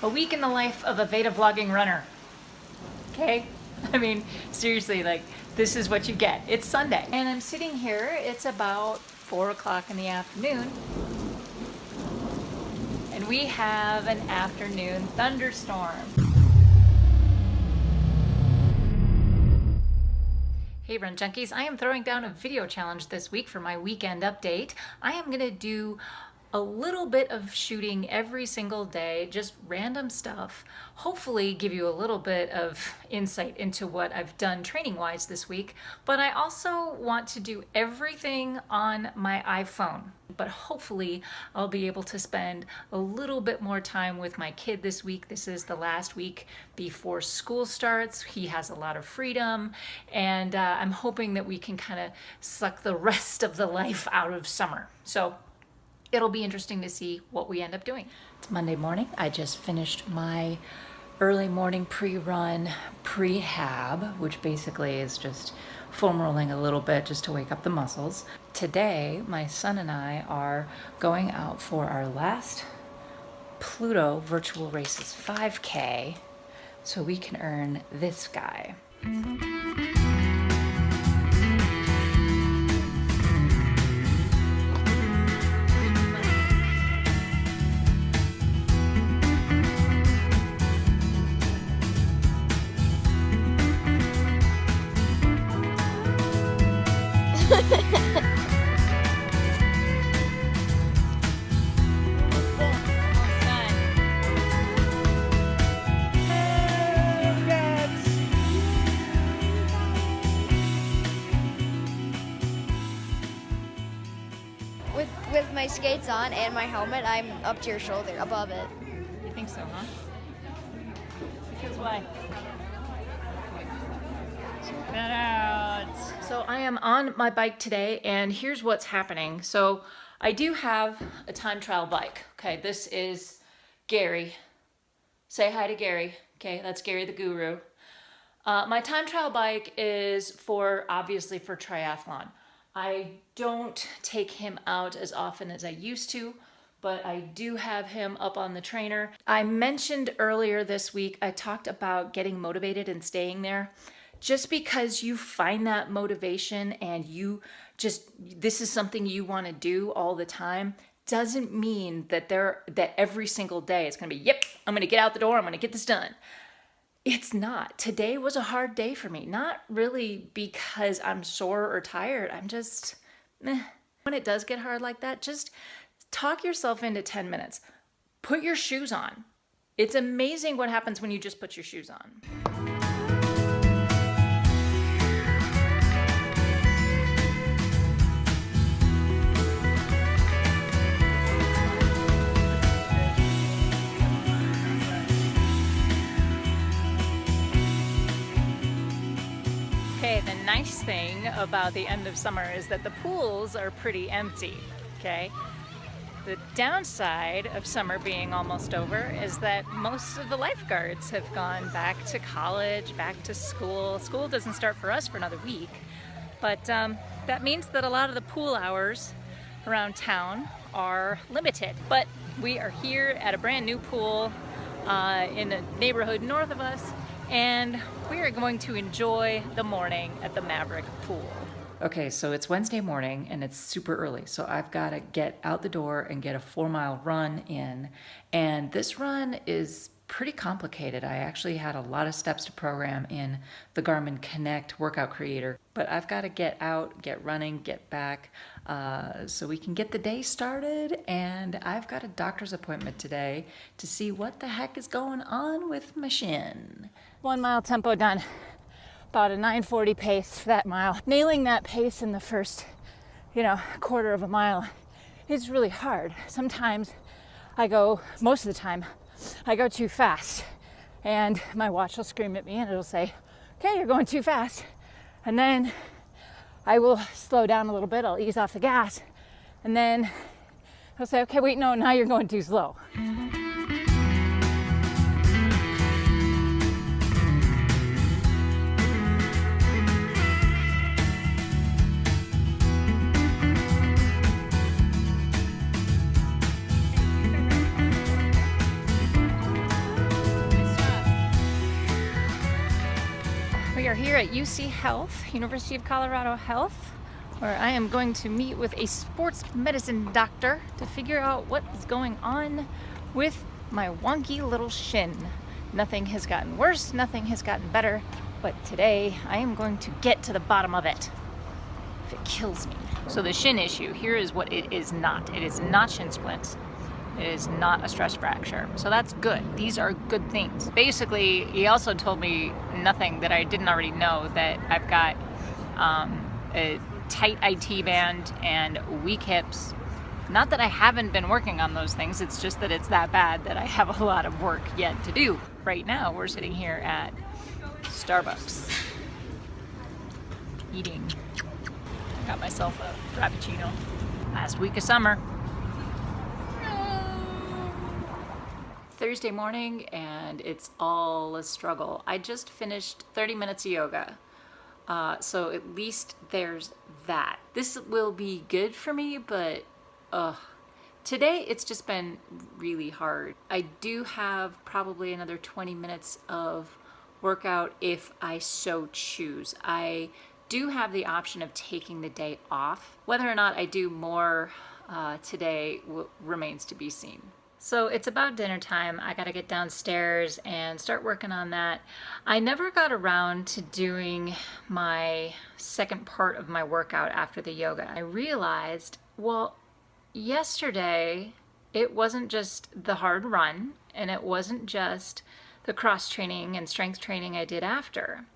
A week in the life of a Veda vlogging runner. Okay? I mean, seriously, like, this is what you get. It's Sunday. And I'm sitting here, it's about 4 o'clock in the afternoon. And we have an afternoon thunderstorm. Hey Run Junkies, I am throwing down a video challenge this week for my weekend update. I am gonna do a little bit of shooting every single day, just random stuff, hopefully give you a little bit of insight into what I've done training-wise this week, but I also want to do everything on my iPhone. But hopefully I'll be able to spend a little bit more time with my kid this week. This is the last week before school starts. He has a lot of freedom, and I'm hoping that we can kind of suck the rest of the life out of summer. So it'll be interesting to see what we end up doing. It's Monday morning. I just finished my early morning pre-run prehab, which basically is just foam rolling a little bit just to wake up the muscles. Today, my son and I are going out for our last Pluto Virtual Races 5K so we can earn this guy. With my skates on and my helmet, I'm up to your shoulder, above it. You think so, huh? Because why? Check that out. So I am on my bike today, and here's what's happening. So I do have a time trial bike. Okay, this is Gary. Say hi to Gary. Okay, that's Gary the guru. My time trial bike is obviously for triathlon. I don't take him out as often as I used to, but I do have him up on the trainer. I mentioned earlier this week, I talked about getting motivated and staying there. Just because you find that motivation and this is something you want to do all the time, doesn't mean that every single day it's going to be, yep, I'm going to get out the door, I'm going to get this done. It's not. Today was a hard day for me. Not really because I'm sore or tired. I'm just, When it does get hard like that, just talk yourself into 10 minutes. Put your shoes on. It's amazing what happens when you just put your shoes on. Okay, the nice thing about the end of summer is that the pools are pretty empty, okay? The downside of summer being almost over is that most of the lifeguards have gone back to college, back to school. School doesn't start for us for another week, but that means that a lot of the pool hours around town are limited. But we are here at a brand new pool in a neighborhood north of us, and we are going to enjoy the morning at the Maverick pool. Okay, so it's Wednesday morning and it's super early, so I've got to get out the door and get a 4-mile run in, and this run is pretty complicated. I actually had a lot of steps to program in the Garmin Connect workout creator, but I've got to get out, get running, get back so we can get the day started. And I've got a doctor's appointment today to see what the heck is going on with my shin. 1 mile tempo done, about a 9:40 pace for that mile. Nailing that pace in the first, quarter of a mile is really hard. Sometimes most of the time, I go too fast, and my watch will scream at me and it'll say, okay, you're going too fast. And then I will slow down a little bit, I'll ease off the gas, and then it'll say, okay, wait, no, now you're going too slow. We are here at UC Health, University of Colorado Health, where I am going to meet with a sports medicine doctor to figure out what is going on with my wonky little shin. Nothing has gotten worse, nothing has gotten better, but today I am going to get to the bottom of it if it kills me. So the shin issue, here is what it is not. It is not shin splints. It is not a stress fracture. So that's good. These are good things. Basically, he also told me nothing that I didn't already know, that I've got a tight IT band and weak hips. Not that I haven't been working on those things, it's just that it's that bad that I have a lot of work yet to do. Right now, we're sitting here at Starbucks, eating. Got myself a Frappuccino. Last week of summer. Thursday morning, and it's all a struggle. I just finished 30 minutes of yoga. So at least there's that. This will be good for me, but today it's just been really hard. I do have probably another 20 minutes of workout if I so choose. I do have the option of taking the day off. Whether or not I do more today remains to be seen. So it's about dinner time. I gotta get downstairs and start working on that. I never got around to doing my second part of my workout after the yoga. I realized, well, yesterday it wasn't just the hard run, and it wasn't just the cross training and strength training I did after.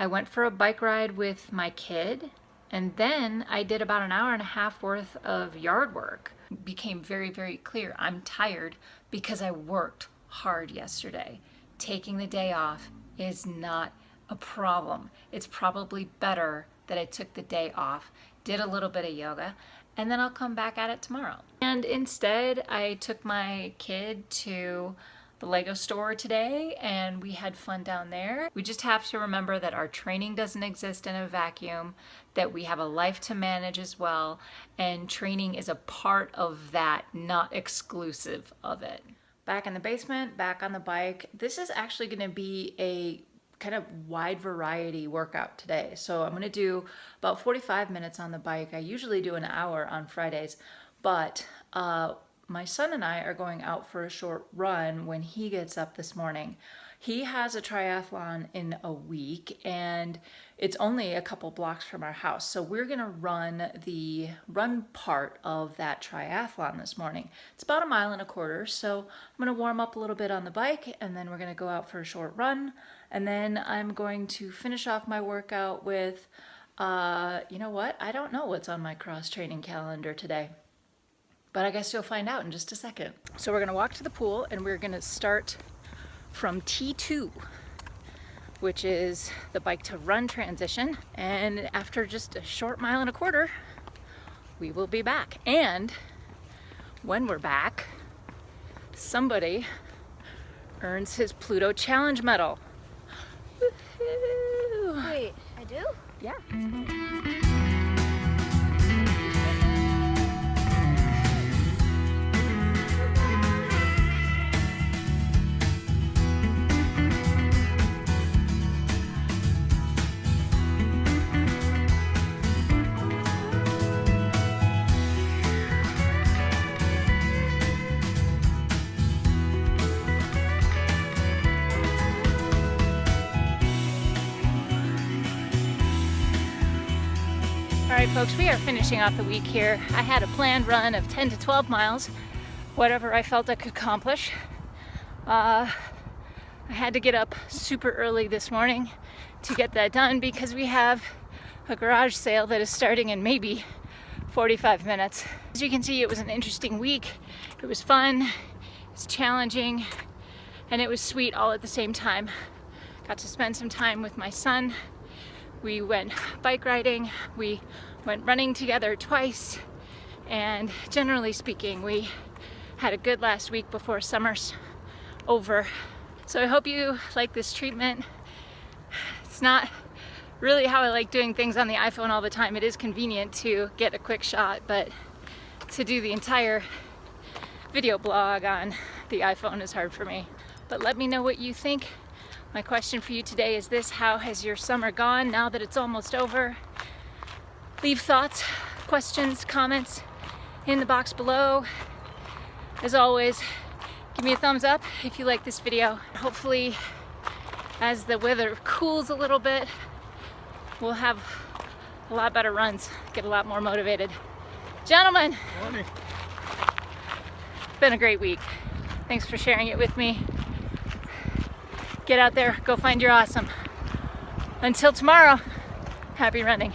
I went for a bike ride with my kid, and then I did about an hour and a half worth of yard work. It became very, very clear I'm tired because I worked hard yesterday. Taking the day off is not a problem. It's probably better that I took the day off, did a little bit of yoga, and then I'll come back at it tomorrow. And instead, I took my kid to the Lego store today, and we had fun down there. We just have to remember that our training doesn't exist in a vacuum, that we have a life to manage as well, and training is a part of that, not exclusive of it. Back in the basement, back on the bike. This is actually gonna be a kind of wide variety workout today. So I'm gonna do about 45 minutes on the bike. I usually do an hour on Fridays, but my son and I are going out for a short run when he gets up this morning. He has a triathlon in a week, and it's only a couple blocks from our house. So we're gonna run the run part of that triathlon this morning. It's about 1.25 miles, so I'm gonna warm up a little bit on the bike, and then we're gonna go out for a short run. And then I'm going to finish off my workout with, you know what? I don't know what's on my cross training calendar today, but I guess you'll find out in just a second. So we're gonna walk to the pool, and we're gonna start from T2, which is the bike to run transition. And after just a short 1.25 miles, we will be back. And when we're back, somebody earns his Pluto Challenge medal. Woo-hoo. Wait, I do? Yeah. All right, folks, we are finishing off the week here. I had a planned run of 10 to 12 miles, whatever I felt I could accomplish. I had to get up super early this morning to get that done because we have a garage sale that is starting in maybe 45 minutes. As you can see, it was an interesting week. It was fun, it was challenging, and it was sweet all at the same time. Got to spend some time with my son. We went bike riding, we went running together twice, and generally speaking, we had a good last week before summer's over. So I hope you like this treatment. It's not really how I like doing things on the iPhone all the time. It is convenient to get a quick shot, but to do the entire video blog on the iPhone is hard for me. but let me know what you think. My question for you today is this: how has your summer gone now that it's almost over? Leave thoughts, questions, comments in the box below. As always, give me a thumbs up if you like this video. Hopefully, as the weather cools a little bit, we'll have a lot better runs, get a lot more motivated. Gentlemen, been a great week. Thanks for sharing it with me. Get out there, go find your awesome. Until tomorrow, happy running.